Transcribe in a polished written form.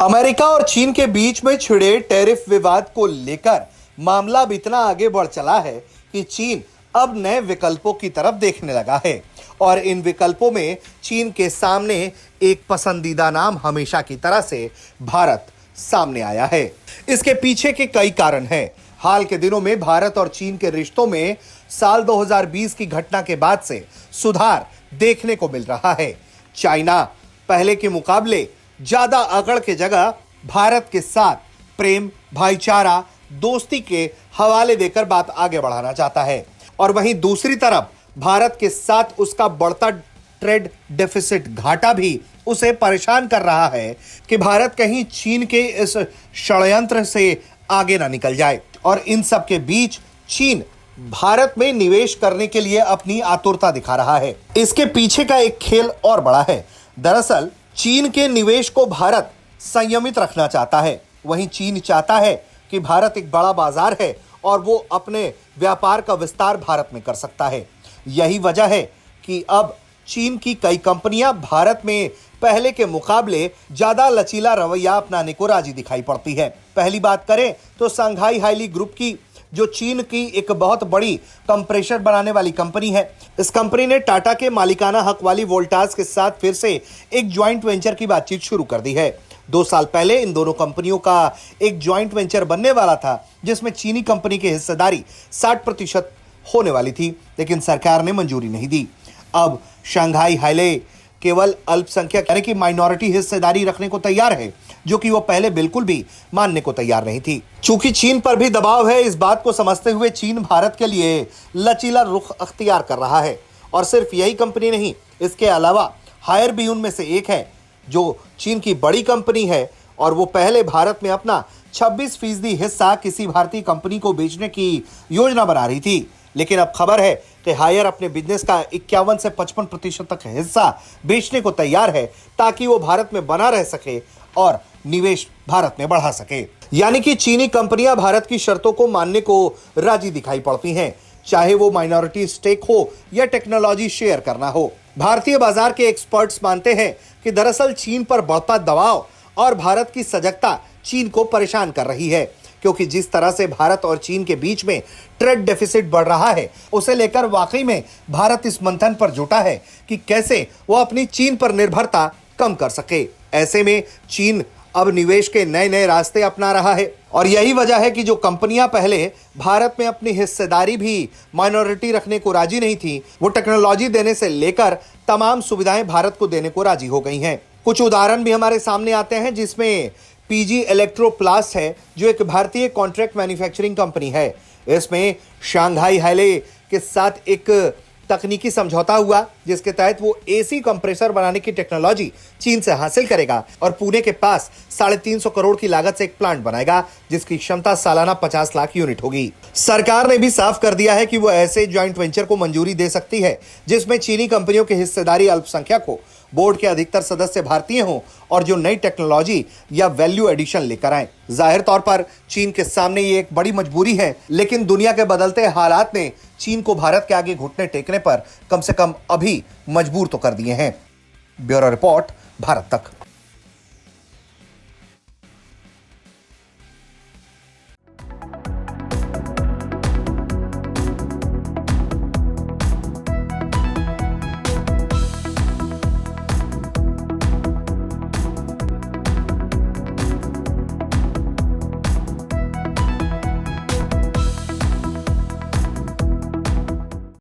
America और चीन के बीच में छिड़े टैरिफ विवाद को लेकर मामला अब इतना आगे बढ़ चला है कि चीन अब नए विकल्पों की तरफ देखने लगा है और इन विकल्पों में चीन के सामने एक पसंदीदा नाम हमेशा की तरह से भारत सामने आया है। इसके पीछे के कई कारण हैं। हाल के दिनों में भारत और चीन के रिश्तों में साल 2020 की घटना के बाद से सुधार देखने को मिल रहा है। चाइना पहले के मुकाबले ज्यादा अकड़ के जगह भारत के साथ प्रेम, भाईचारा, दोस्ती के हवाले देकर बात आगे बढ़ाना चाहता है और वहीं दूसरी तरफ भारत के साथ उसका बढ़ता ट्रेड डेफिसिट घाटा भी उसे परेशान कर रहा है कि भारत कहीं चीन के इस षड्यंत्र से आगे ना निकल जाए। और इन सब के बीच चीन भारत में निवेश करने के लिए अपनी आतुरता दिखा रहा है। इसके पीछे का एक खेल और बड़ा है। दरअसल चीन के निवेश को भारत संयमित रखना चाहता है। वहीं चीन चाहता है कि भारत एक बड़ा बाजार है और वो अपने व्यापार का विस्तार भारत में कर सकता है। यही वजह है कि अब चीन की कई कंपनियां भारत में पहले के मुकाबले ज्यादा लचीला रवैया अपनाने को राजी दिखाई पड़ती है। पहली बात करें तो शंघाई हाइली ग्रुप की, जो चीन की एक बहुत बड़ी कंप्रेशर बनाने वाली कंपनी है। इस कंपनी ने टाटा के मालिकाना हक वाली वोल्टास के साथ फिर से एक ज्वाइंट वेंचर की बातचीत शुरू कर दी है। 2 साल पहले इन दोनों कंपनियों का एक ज्वाइंट वेंचर बनने वाला था जिसमें चीनी कंपनी की हिस्सेदारी 60% होने वाली थी, लेकिन सरकार ने मंजूरी नहीं दी। अब शंघाई हाइले केवल अल्पसंख्यक यानी कि माइनॉरिटी हिस्सेदारी रखने को तैयार है, जो कि वो पहले बिल्कुल भी मानने को तैयार नहीं थी। चूंकि चीन पर भी दबाव है, इस बात को समझते हुए चीन भारत के लिए लचीला रुख अख्तियार कर रहा है। और सिर्फ यही कंपनी नहीं, इसके अलावा हायर भी उनमें से एक है जो चीन की बड़ी कंपनी है और वो पहले भारत में अपना 26% हिस्सा किसी भारतीय कंपनी को बेचने की योजना बना रही थी। लेकिन अब खबर है कि हायर अपने बिजनेस का 51 से 55% तक हिस्सा बेचने को तैयार है ताकि वो भारत में बना रह सके और निवेश भारत में बढ़ा सके। यानी कि चीनी कंपनियां भारत की शर्तों को मानने को राजी दिखाई पड़ती हैं, चाहे वो माइनॉरिटी स्टेक हो या टेक्नोलॉजी शेयर करना हो। भारतीय बाजार के एक्सपर्ट्स मानते हैं कि दरअसल चीन पर बढ़ता दबाव और भारत की सजगता चीन को परेशान कर रही है, क्योंकि जिस तरह से भारत और चीन के बीच में ट्रेड डेफिसिट बढ़ रहा है, उसे लेकर वाकई में भारत इस मंथन पर जुटा है कि कैसे वो अपनी चीन पर निर्भरता कम कर सके। ऐसे में चीन अब निवेश के नए नए रास्ते अपना रहा है और यही वजह है कि जो कंपनियां पहले भारत में अपनी हिस्सेदारी भी माइनॉरिटी रखने को राजी नहीं थी, वो टेक्नोलॉजी देने से लेकर तमाम सुविधाएं भारत को देने को राजी हो गई हैं। कुछ उदाहरण भी हमारे सामने आते हैं, जिसमें पीजी इलेक्ट्रोप्लास्ट है, जो एक भारतीय कॉन्ट्रैक्ट मैन्युफैक्चरिंग कंपनी है। इसमें शंघाई हाइले के साथ एक तकनीकी समझौता हुआ जिसके तहत वो एसी कंप्रेसर बनाने की टेक्नोलॉजी चीन से हासिल करेगा और पुणे के पास 350 करोड़ की लागत से एक प्लांट बनाएगा जिसकी क्षमता सालाना 50 लाख यूनिट होगी। सरकार ने भी साफ कर दिया है कि वो ऐसे ज्वाइंट वेंचर को मंजूरी दे सकती है जिसमें चीनी कंपनियों की हिस्सेदारी अल्पसंख्यक हो, बोर्ड के अधिकतर सदस्य भारतीय हों और जो नई टेक्नोलॉजी या वैल्यू एडिशन लेकर आए। जाहिर तौर पर चीन के सामने ये एक बड़ी मजबूरी है, लेकिन दुनिया के बदलते हालात ने चीन को भारत के आगे घुटने टेकने पर कम से कम अभी मजबूर तो कर दिए हैं। ब्यूरो रिपोर्ट, भारत तक।